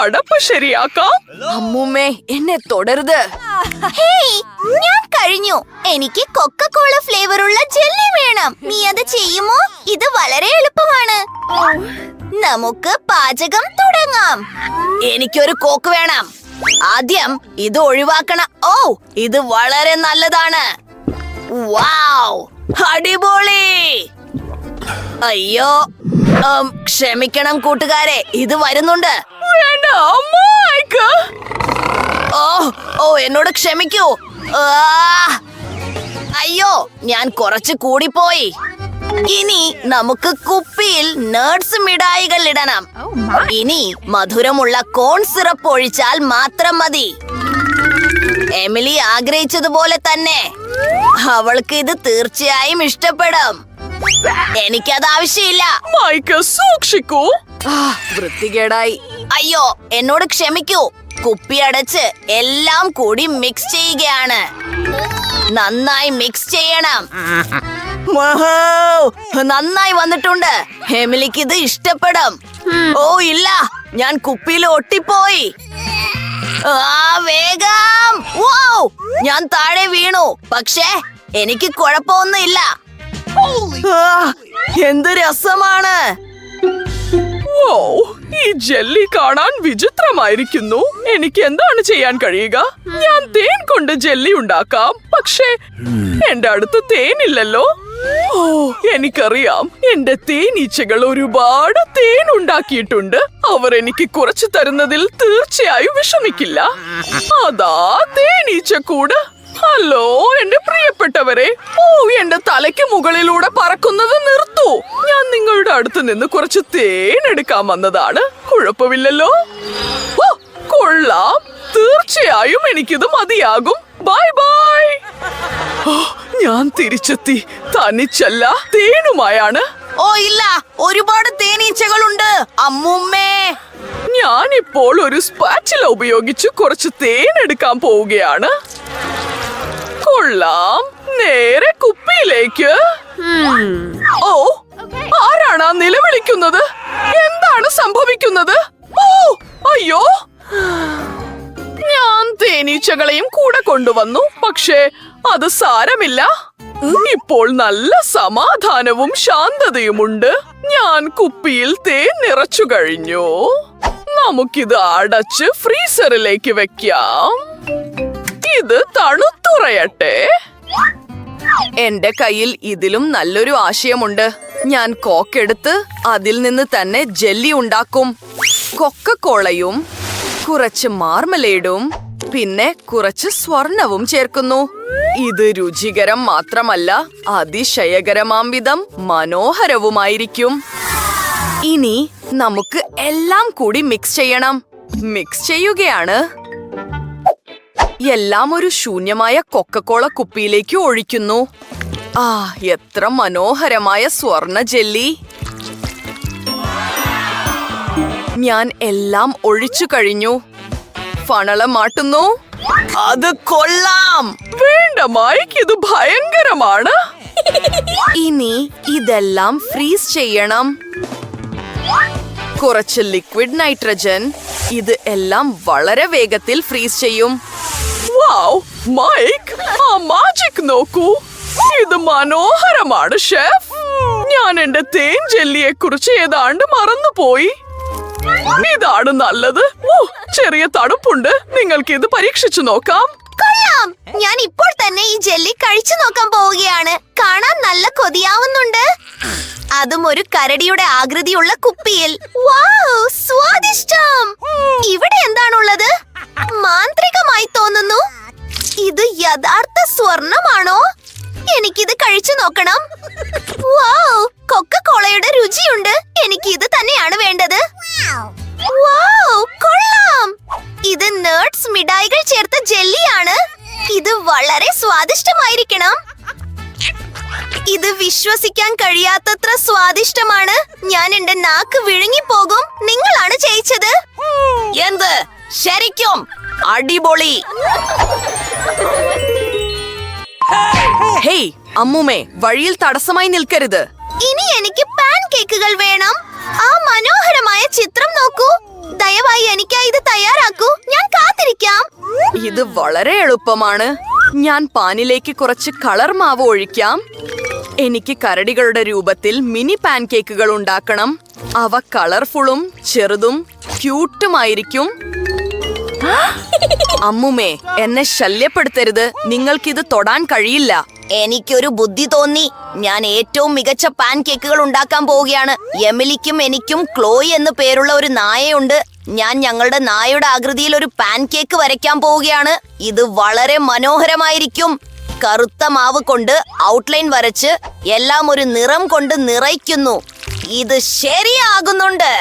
അടപ്പ് ശരിയാക്കാം. അമ്മൂമ്മേ, എന്നെ തുടരുത്. ഹേയ്, ഞാൻ കഴിഞ്ഞു. എനിക്ക് കൊക്കക്കോള ഫ്ലേവർ ഉള്ള ജെല്ലി വേണം. നീ അത് ചെയ്യുമോ? ഇത് വളരെ എളുപ്പമാണ്. നമുക്ക് പാചകം തുടങ്ങാം. എനിക്കൊരു കോക്ക് വേണം. ആദ്യം ഇത് ഒഴിവാക്കണം. ഓ, ഇത് വളരെ നല്ലതാണ്. വാവ്, അടിപൊളി. അയ്യോ, ക്ഷമിക്കണം കൂട്ടുകാരെ, ഇത് വരുന്നുണ്ട്. വേണ്ട അമ്മായിക്ക്. ഓ, എന്നോട് ക്ഷമിക്കൂ. അയ്യോ, ഞാൻ കുറച്ച് കൂടിപ്പോയി. ഇനി നമുക്ക് കുപ്പിയിൽ നട്ട്സ് മിഠായികൾ ഇടണം. ഇനി മധുരമുള്ള കോൺ സിറപ്പ് ഒഴിച്ചാൽ മാത്രം മതി. എമിലി ആഗ്രഹിച്ചതുപോലെ തന്നെ അവൾക്ക് ഇത് തീർച്ചയായും ഇഷ്ടപ്പെടും. എനിക്കത് ആവശ്യമില്ല. മൈക്ക് സൂക്ഷിക്കൂ. വൃത്തികേടായി. അയ്യോ, എന്നോട് ക്ഷമിക്കൂ. കുപ്പി അടച്ച് എല്ലാം കൂടി മിക്സ് ചെയ്യുകയാണ്. നന്നായി മിക്സ് ചെയ്യണം. നന്നായി വന്നിട്ടുണ്ട്. എമിലിക്ക് ഇത് ഇഷ്ടപ്പെടും. ഓ ഇല്ല, ഞാൻ കുപ്പിയിൽ ഒട്ടിപ്പോയി. വേഗം. ഞാൻ താഴെ വീണു. പക്ഷേ എനിക്ക് കുഴപ്പമൊന്നുമില്ല. എന്ത് രസമാണ്. ഓ, ഈ ജെല്ലി കാണാൻ വിചിത്രമായിരിക്കുന്നു. എനിക്ക് എന്താണ് ചെയ്യാൻ കഴിയുക? ഞാൻ തേൻ കൊണ്ട് ജെല്ലി ഉണ്ടാക്കാം. പക്ഷേ എന്റെ അടുത്ത് തേനില്ലല്ലോ. ഓ, എനിക്കറിയാം. എന്റെ തേനീച്ചകൾ ഒരുപാട് തേൻ ഉണ്ടാക്കിയിട്ടുണ്ട്. അവർ എനിക്ക് കുറച്ച് തരുന്നതിൽ തീർച്ചയായും വിഷമിക്കില്ല. അതാ തേനീച്ചക്കൂട്. ഹലോ എന്റെ പ്രിയപ്പെട്ടവരെ. ഓ, എന്റെ തലയ്ക്ക് മുകളിലൂടെ പറക്കുന്നത് നിർത്തൂ. ഞാൻ നിങ്ങളുടെ അടുത്ത് നിന്ന് കുറച്ച് തേൻ എടുക്കാൻ വന്നതാണ്. കുഴപ്പമില്ലല്ലോ. ഓ, കൊള്ളാം. തീർച്ചയായും എനിക്കിത് മതിയാകും. Bye bye. ഞാൻ തിരിച്ചെത്തി. തനിച്ചല്ല, തേനുമായാണ്. ഓ ഇല്ല, ഒരുപാട് തേനീച്ചകളുണ്ട് അമ്മൂമ്മേ. ഞാനിപ്പോൾ ഒരു സ്പാച്ചില ഉപയോഗിച്ച് കുറച്ച് തേൻ എടുക്കാൻ പോവുകയാണ്. കൊള്ളാം. നേരെ കുപ്പിയിലേക്ക്. ഓ, ആരാണ് ആ നിലവിളിക്കുന്നത്? എന്താണ് സംഭവിക്കുന്നത്? ഓ അയ്യോ, ഞാൻ തേനീച്ചകളെയും കൂടെ കൊണ്ടുവന്നു. പക്ഷേ അത് സാരമില്ല. ഇപ്പോൾ നല്ല സമാധാനവും ശാന്തതയുമുണ്ട്. ഞാൻ കുപ്പിയിൽ തേൻ നിറച്ചു കഴിഞ്ഞു. നമുക്കിത് അടച്ച് ഫ്രീസറിലേക്ക് വെക്കാം. ഇത് തണുത്തുറയട്ടെ. എന്റെ കയ്യിൽ ഇതിലും നല്ലൊരു ആശയമുണ്ട്. ഞാൻ കോക്കെടുത്ത് അതിൽ നിന്ന് തന്നെ ജെല്ലി ഉണ്ടാക്കും. കൊക്കക്കോളയും കുറച്ച് മാർമലേഡും പിന്നെ കുറച്ച് സ്വർണവും ചേർക്കുന്നു. ഇത് രുചികരം മാത്രമല്ല, അതിശയകരമാം വിധം മനോഹരവുമായിരിക്കും. ഇനി നമുക്ക് എല്ലാം കൂടി മിക്സ് ചെയ്യണം. മിക്സ് ചെയ്യുകയാണ്. എല്ലാം ഒരു ശൂന്യമായ കൊക്കക്കോള കുപ്പിയിലേക്ക് ഒഴിക്കുന്നു. എത്ര മനോഹരമായ സ്വർണ ജെല്ലി. ഞാൻ എല്ലാം ഒഴിച്ചു കഴിഞ്ഞു. ഫണളം മാട്ടുന്നു. അത് കൊള്ളാം. വേണ്ട മൈക്ക്, ഇത് ഭയങ്കരമാണ്. ഇനി ഇതെല്ലാം ഫ്രീസ് ചെയ്യണം. കുറച്ച് ലിക്വിഡ് നൈട്രജൻ. ഇത് എല്ലാം വളരെ വേഗത്തിൽ ഫ്രീസ് ചെയ്യും. വൗ, മൈക്ക്, ആ മാജിക് നോക്കൂ. ഇത് മനോഹരമാണ് ഷെഫ്. ഞാൻ എന്റെ തേൻ ജെല്ലിയെ കുറിച്ച് ഏതാണ്ട് മറന്നുപോയി. ഇതാണ് നല്ലത്. ചെറിയ തണുപ്പുണ്ട്. നിങ്ങൾക്ക് ഇത് പരീക്ഷിച്ചു നോക്കാം. കൊള്ളാം. ഞാൻ ഇപ്പോൾ തന്നെ ഈ ജെല്ലി കഴിച്ചു നോക്കാൻ പോവുകയാണ്. കാണാൻ നല്ല കൊതിയാവുന്നുണ്ട്. അതും ഒരു കരടിയുടെ ആകൃതിയുള്ള കുപ്പിയിൽ. വൗ, സ്വാദിഷ്ടം. ഇവിടെ എന്താണുള്ളത്? മാന്ത്രികമായി തോന്നുന്നു. ഇത് യഥാർത്ഥ സ്വർണമാണോ? എനിക്കിത് കഴിച്ചു നോക്കണം. വൗ, കൊക്കക്കോളയുടെ രുചിയുണ്ട്. എനിക്ക് ഇത് തന്നെയാണ് വേണ്ടത്. വൗ, കൊള്ളാം. ഇത് നട്ട്സ് മിഠായികൾ ചേർത്ത ജെല്ലിയാണ്. ഇത് വളരെ സ്വാദിഷ്ടമായിരിക്കണം. ഇത് വിശ്വസിക്കാൻ കഴിയാത്തത്ര സ്വാദിഷ്ടമാണ്. ഞാൻ എന്റെ നാക്ക് വിഴുങ്ങിപ്പോകും. നിങ്ങളാണ് ജയിച്ചത്. എന്ത്? ശരിക്കും അടിപൊളി. ഹേയ് അമ്മൂമ്മേ, വഴിയിൽ തടസ്സമായി നിൽക്കരുത്. ഇനി എനിക്ക് പാൻ കേക്കുകൾ വേണം. ആ മനോഹരമായ ചിത്രം നോക്കൂ. ദയവായി എനിക്കായി ഇത് തയ്യാറാക്കൂ, ഞാൻ കാത്തിരിക്കാം. ഇത് വളരെ എളുപ്പമാണ്. ഞാൻ പാനിലേക്ക് കുറച്ച് കളർ മാവ് ഒഴിക്കാം. എനിക്ക് കരടികളുടെ രൂപത്തിൽ മിനി പാൻകേക്കുകൾ ഉണ്ടാക്കണം. അവ കളർഫുള്ളും ചെറുതും ക്യൂട്ടുമായിരിക്കും. അമ്മുമേ, എന്നെ ശല്യപ്പെടുത്തരുത്. നിങ്ങൾക്കിത് തൊടാൻ കഴിയില്ല. എനിക്കൊരു ബുദ്ധി തോന്നി. ഞാൻ ഏറ്റവും മികച്ച പാൻ കേക്കുകൾ ഉണ്ടാക്കാൻ പോവുകയാണ്. എമിലിക്കും എനിക്കും ക്ലോയി എന്ന് പേരുള്ള ഒരു നായയുണ്ട്. ഞാൻ ഞങ്ങളുടെ നായയുടെ ആകൃതിയിൽ ഒരു പാൻ കേക്ക് വരയ്ക്കാൻ പോവുകയാണ്. ഇത് വളരെ മനോഹരമായിരിക്കും. കറുത്ത മാവ് കൊണ്ട് ഔട്ട്ലൈൻ വരച്ച് എല്ലാം ഒരു നിറം കൊണ്ട് നിറയ്ക്കുന്നു. ഇത് ശരിയാകുന്നുണ്ട്.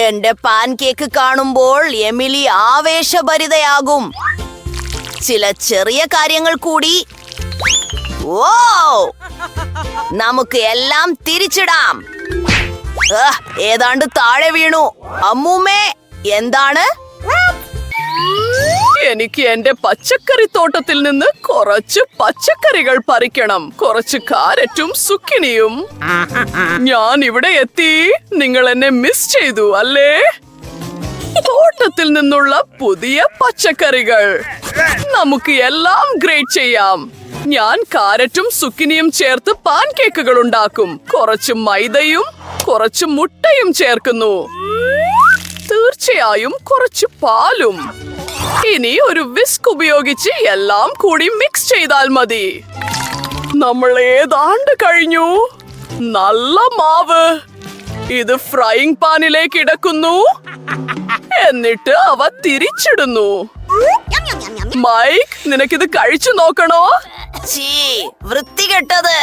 എന്റെ പാൻ കേക്ക് കാണുമ്പോൾ എമിലി ആവേശഭരിതയാകും. ചില ചെറിയ കാര്യങ്ങൾ കൂടി. ഓ, നമുക്ക് എല്ലാം തിരിച്ചിടാം. ഏതാണ്ട് താഴെ വീണു. അമ്മൂമ്മേ, എന്താണ്? എനിക്ക് എന്റെ പച്ചക്കറി തോട്ടത്തിൽ നിന്ന് കുറച്ച് പച്ചക്കറികൾ പറിക്കണം. കുറച്ച് കാരറ്റും സുക്കിനിയും. ഞാൻ ഇവിടെ എത്തി. നിങ്ങൾ എന്നെ മിസ് ചെയ്തു അല്ലേ? തോട്ടത്തിൽ നിന്നുള്ള പുതിയ പച്ചക്കറികൾ. നമുക്ക് എല്ലാം ഗ്രേറ്റ് ചെയ്യാം. ഞാൻ കാരറ്റും സുക്കിനിയും ചേർത്ത് പാൻ കേക്കുകൾ ഉണ്ടാക്കും. കുറച്ച് മൈദയും കുറച്ച് മുട്ടയും ചേർക്കുന്നു. തീർച്ചയായും കുറച്ച് പാലും. ഇനി ഒരു വിസ്ക് ഉപയോഗിച്ച് എല്ലാം കൂടി മിക്സ് ചെയ്താൽ മതി. നമ്മൾ ഏതാണ്ട് കഴിഞ്ഞു. നല്ല മാവ്. ഇത് ഫ്രൈയിങ് പാനിലേക്ക് ഇടക്കുന്നു. എന്നിട്ട് അവ തിരിച്ചിടുന്നു. മൈക്ക്, നിനക്കിത് കഴിച്ചു നോക്കണോ? ചീ, വൃത്തികെട്ടത്.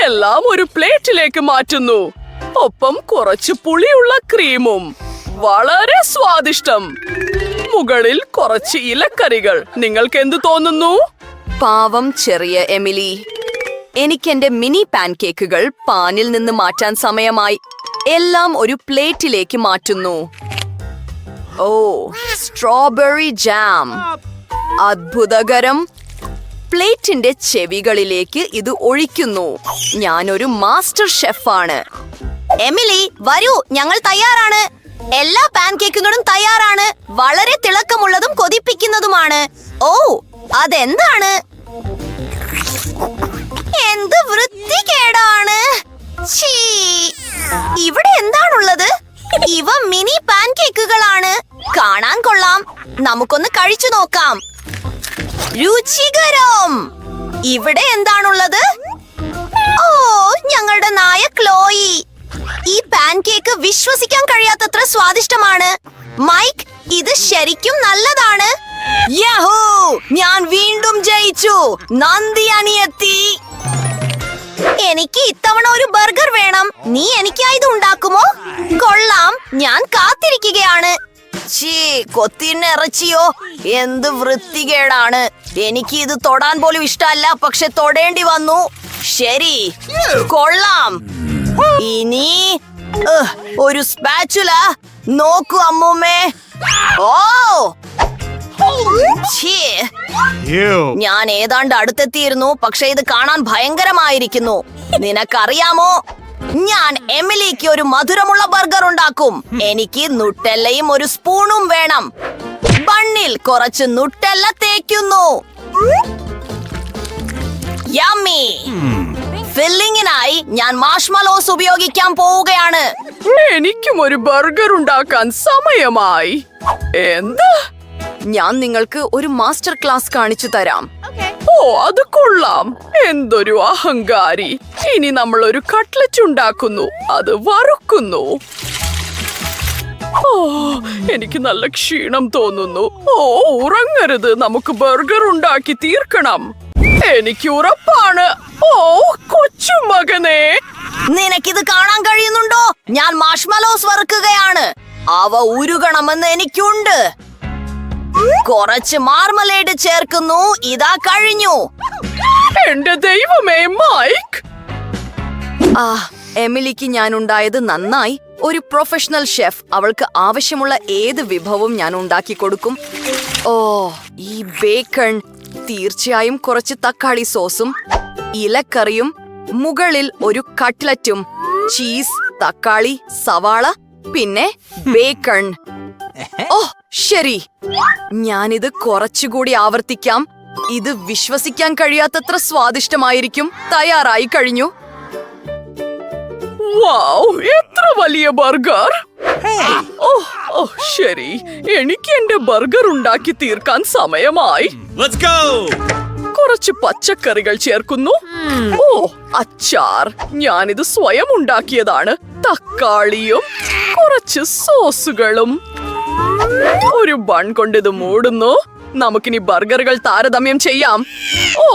എല്ലാം ഒരു പ്ലേറ്റിലേക്ക് മാറ്റുന്നു. ഒപ്പം കുറച്ച് പുളിയുള്ള ക്രീമും. വളരെ സ്വാദിഷ്ടം. മുകളിൽ കുറച്ച് ഇലക്കറികൾ. നിങ്ങൾക്ക് എന്ത് തോന്നുന്നു? പാവം ചെറിയ എമിലി. എനിക്ക് എന്റെ മിനി പാൻകേക്കുകൾ പാനിൽ നിന്ന് മാറ്റാൻ സമയമായി. എല്ലാം ഒരു പ്ലേറ്റിലേക്ക് മാറ്റുന്നു. ഓ, സ്ട്രോബെറി ജാം. അത്ഭുതകരം. പ്ലേറ്റിന്റെ ചെവികളിലേക്ക് ഇത് ഒഴിക്കുന്നു. ഞാനൊരു മാസ്റ്റർ ഷെഫാണ്. എമിലി, വരൂ, ഞങ്ങൾ തയ്യാറാണ്. എല്ലാ പാൻകേക്കുകളും തയ്യാറാണ്. വളരെ തിളക്കമുള്ളതും കൊതിപ്പിക്കുന്നതുമാണ്. ഓ, അതെന്താണ്? എന്ത് വൃത്തികേടാണ്. ഛീ, ഇവിടെ എന്താണുള്ളത്? ഇവ മിനി പാൻകേക്കുകളാണ്. കാണാൻ കൊള്ളാം. നമുക്കൊന്ന് കഴിച്ചു നോക്കാം. രുചികരം. ഇവിടെ എന്താണുള്ളത്? ഓ, ഞങ്ങളുടെ നായ ക്ലോയി. ഈ പാൻകേക്ക് വിശ്വസിക്കാൻ കഴിയാത്തത്ര സ്വാദിഷ്ടമാണ്. മൈക്ക്, ഇത് ശരിക്കും നല്ലതാണ്. യഹൂ, ഞാൻ വീണ്ടും ജയിച്ചു. നന്ദി അനിയത്തി. എനിക്ക് ഇത്തവണ ഒരു ബർഗർ വേണം. നീ എനിക്കായി ഇത് ഉണ്ടാക്കുമോ? കൊള്ളാം, ഞാൻ കാത്തിരിക്കുകയാണ്. ഛീ, കൊത്തിന്നെ ഇറച്ചിയോ? എന്ത് വൃത്തികേടാണ്. എനിക്ക് ഇത് തൊടാൻ പോലും ഇഷ്ടമല്ല, പക്ഷെ തൊടേണ്ടി വന്നു. ശരി, കൊള്ളാം. ഇനി ഒരു സ്പാച്ചുല. നോക്കൂ അമ്മൂമ്മേ. ഓ, ഛീ, ഞാൻ ഏതാണ്ട് അടുത്തെത്തിയിരുന്നു, പക്ഷെ ഇത് കാണാൻ ഭയങ്കരമായിരിക്കുന്നു. നിനക്കറിയാമോ, ഞാൻ എമിലിക്ക് ഒരു മധുരമുള്ള ബർഗർ ഉണ്ടാക്കും. എനിക്ക് നുട്ടെല്ലയും ഒരു സ്പൂണും വേണം. ബണ്ണിൽ കുറച്ച് നുട്ടെല്ല തേക്കുന്നു. യമ്മി. ഫില്ലിങ്ങിനായി ഞാൻ മാഷ്മലോസ് ഉപയോഗിക്കാൻ പോവുകയാണ്. എനിക്കും ഒരു ബർഗർ ഉണ്ടാക്കാൻ സമയമായി. എന്താ? ഞാൻ നിങ്ങൾക്ക് ഒരു മാസ്റ്റർ ക്ലാസ് കാണിച്ചു തരാം. ഓ, അത് കൊള്ളാം. എന്തൊരു അഹങ്കാരി. ഇനി നമ്മൾ ഒരു കട്ട്ലറ്റ് ഉണ്ടാക്കുന്നു. അത് വറുക്കുന്നു. ഓ, എനിക്ക് നല്ല ക്ഷീണം തോന്നുന്നു. ഓ, ഉറങ്ങരുത്. നമുക്ക് ബർഗർ ഉണ്ടാക്കി തീർക്കണം. എനിക്ക് ഉറപ്പാണ്. ഓ, കൊച്ചുമകനെ, നിനക്കിത് കാണാൻ കഴിയുന്നുണ്ടോ? ഞാൻ മാഷ്മലോസ് വറുക്കുകയാണ്. അവ ഉരുകണമെന്ന് എനിക്കുണ്ട്. കുറച്ച് മാർമലേഡ് ചേർക്കുന്നു. ഇതാ കഴിഞ്ഞു. എന്റെ ദൈവമേ, മൈക്ക്. എമിലിക്ക് ഞാൻ ഉണ്ടായത് നന്നായി. ഒരു പ്രൊഫഷണൽ ഷെഫ്. അവൾക്ക് ആവശ്യമുള്ള ഏത് വിഭവവും ഞാൻ ഉണ്ടാക്കി കൊടുക്കും. ഓ, ഈ ബേക്കൺ. തീർച്ചയായും കുറച്ച് തക്കാളി സോസും ഇലക്കറിയും. മുകളിൽ ഒരു കട്ട്ലറ്റും. ചീസ്, തക്കാളി, സവാള, പിന്നെ ബേക്കൺ. ഓ ശരി, ഞാനിത് കുറച്ചുകൂടി ആവർത്തിക്കാം. ഇത് വിശ്വസിക്കാൻ കഴിയാത്തത്ര സ്വാദിഷ്ടമായിരിക്കും. തയ്യാറായി കഴിഞ്ഞു. വൗ, എത്ര വലിയ ബർഗർ! ഓ ശരി, എനിക്ക് എന്റെ ബർഗർ ഉണ്ടാക്കി തീർക്കാൻ സമയമായി. Let's go! കുറച്ച് പച്ചക്കറികൾ ചേർക്കുന്നു. ഓ അച്ചാർ, ഞാനിത് സ്വയം ഉണ്ടാക്കിയതാണ്. തക്കാളിയും കുറച്ച് സോസുകളും. ഒരു ബൺ കൊണ്ട് ഇത് മൂടുന്നു. നമുക്കിനി ബർഗറുകൾ താരതമ്യം ചെയ്യാം. ഓ,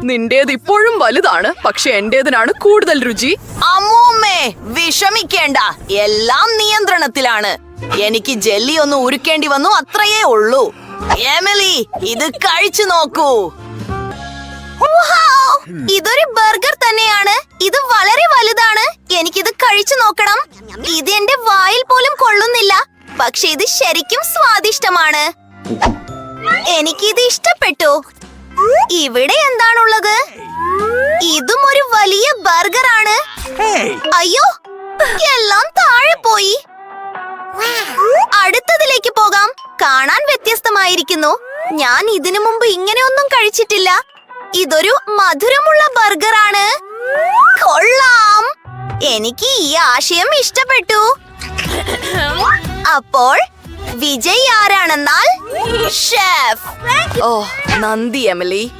നിന്റേത് ഇപ്പോഴും വലുതാണ്, പക്ഷെ എന്റേതിനാണ് കൂടുതൽ രുചി. അമ്മൂമ്മേ, വിഷമിക്കേണ്ട, എല്ലാം നിയന്ത്രണത്തിലാണ്. എനിക്ക് ജെല്ലി ഒന്ന് ഉരുക്കേണ്ടി വന്നു, അത്രയേ ഉള്ളൂ. എമിലി, ഇത് കഴിച്ചു നോക്കൂ. വൗ! ഇതൊരു ബർഗർ തന്നെയാണ്. ഇത് വളരെ വലുതാണ്. എനിക്കിത് കഴിച്ചു നോക്കണം. ഇത് എന്റെ വായിൽ പോലും കൊള്ളുന്നില്ല. പക്ഷെ ഇത് ശരിക്കും സ്വാദിഷ്ടമാണ്. എനിക്കിത് ഇഷ്ടപ്പെട്ടു. ഇവിടെ എന്താണുള്ളത്? ഇതും ഒരു വലിയ ബർഗർ ആണ്. അയ്യോ, എല്ലാം താഴെ പോയി. അടുത്തതിലേക്ക് പോകാം. കാണാൻ വ്യത്യസ്തമായിരിക്കുന്നു. ഞാൻ ഇതിനു മുമ്പ് ഇങ്ങനെയൊന്നും കഴിച്ചിട്ടില്ല. ഇതൊരു മധുരമുള്ള ബർഗർ ആണ്. കൊള്ളാം. എനിക്ക് ഈ ആശയം ഇഷ്ടപ്പെട്ടു. അപ്പോൾ വിജയ് ആരാണെന്നാൽ ഷെഫ്. ഓ നന്ദി എമിലി.